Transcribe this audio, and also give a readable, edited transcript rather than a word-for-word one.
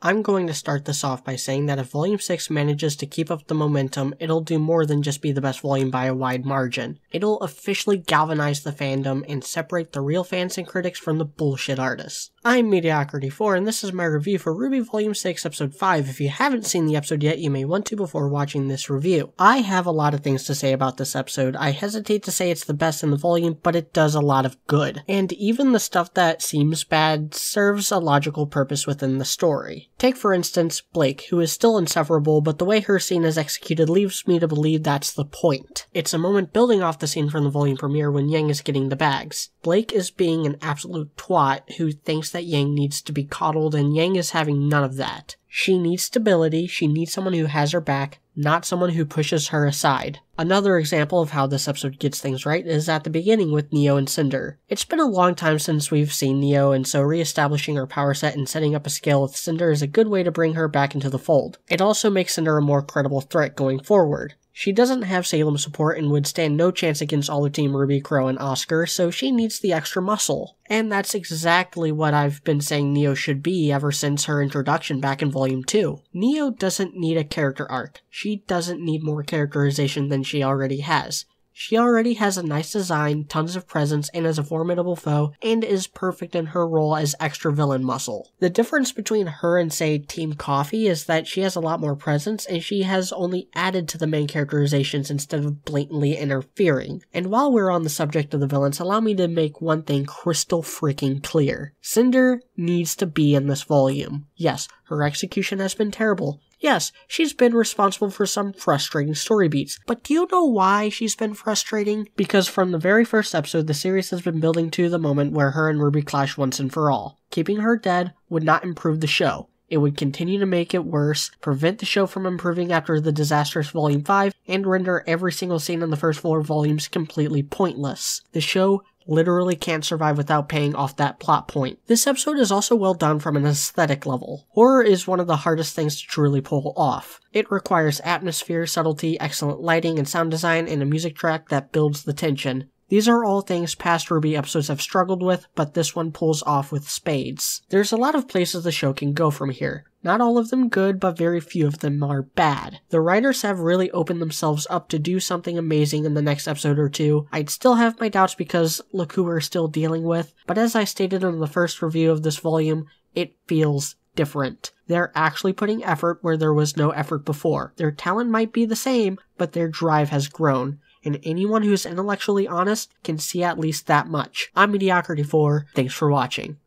I'm going to start this off by saying that if Volume 6 manages to keep up the momentum, it'll do more than just be the best volume by a wide margin. It'll officially galvanize the fandom and separate the real fans and critics from the bullshit artists. I'm Mediocrity4 and this is my review for RWBY Volume 6 Episode 5. If you haven't seen the episode yet, you may want to before watching this review. I have a lot of things to say about this episode. I hesitate to say it's the best in the volume, but it does a lot of good. And even the stuff that seems bad serves a logical purpose within the story. Take for instance Blake, who is still insufferable, but the way her scene is executed leaves me to believe that's the point. It's a moment building off the scene from the volume premiere when Yang is getting the bags. Blake is being an absolute twat who thinks that Yang needs to be coddled, and Yang is having none of that. She needs stability, she needs someone who has her back, not someone who pushes her aside. Another example of how this episode gets things right is at the beginning with Neo and Cinder. It's been a long time since we've seen Neo, and so re-establishing her power set and setting up a scale with Cinder is a good way to bring her back into the fold. It also makes Cinder a more credible threat going forward. She doesn't have Salem support and would stand no chance against all of Team RWBY, Crow, and Oscar, so she needs the extra muscle. And that's exactly what I've been saying Neo should be ever since her introduction back in Volume 2. Neo doesn't need a character arc. She doesn't need more characterization than she already has. She already has a nice design, tons of presence, and is a formidable foe, and is perfect in her role as extra villain muscle. The difference between her and, say, Team Coffee is that she has a lot more presence, and she has only added to the main characterizations instead of blatantly interfering. And while we're on the subject of the villains, allow me to make one thing crystal freaking clear. Cinder needs to be in this volume. Yes, her execution has been terrible. Yes, she's been responsible for some frustrating story beats, but do you know why she's been frustrating? Because from the very first episode, the series has been building to the moment where her and RWBY clash once and for all. Keeping her dead would not improve the show. It would continue to make it worse, prevent the show from improving after the disastrous Volume 5, and render every single scene in the first 4 volumes completely pointless. The show literally can't survive without paying off that plot point. This episode is also well done from an aesthetic level. Horror is one of the hardest things to truly pull off. It requires atmosphere, subtlety, excellent lighting and sound design, and a music track that builds the tension. These are all things past RWBY episodes have struggled with, but this one pulls off with spades. There's a lot of places the show can go from here. Not all of them good, but very few of them are bad. The writers have really opened themselves up to do something amazing in the next episode or two. I'd still have my doubts because look who we're still dealing with, but as I stated in the first review of this volume, it feels different. They're actually putting effort where there was no effort before. Their talent might be the same, but their drive has grown. And anyone who's intellectually honest can see at least that much. I'm Mediocrity4, thanks for watching.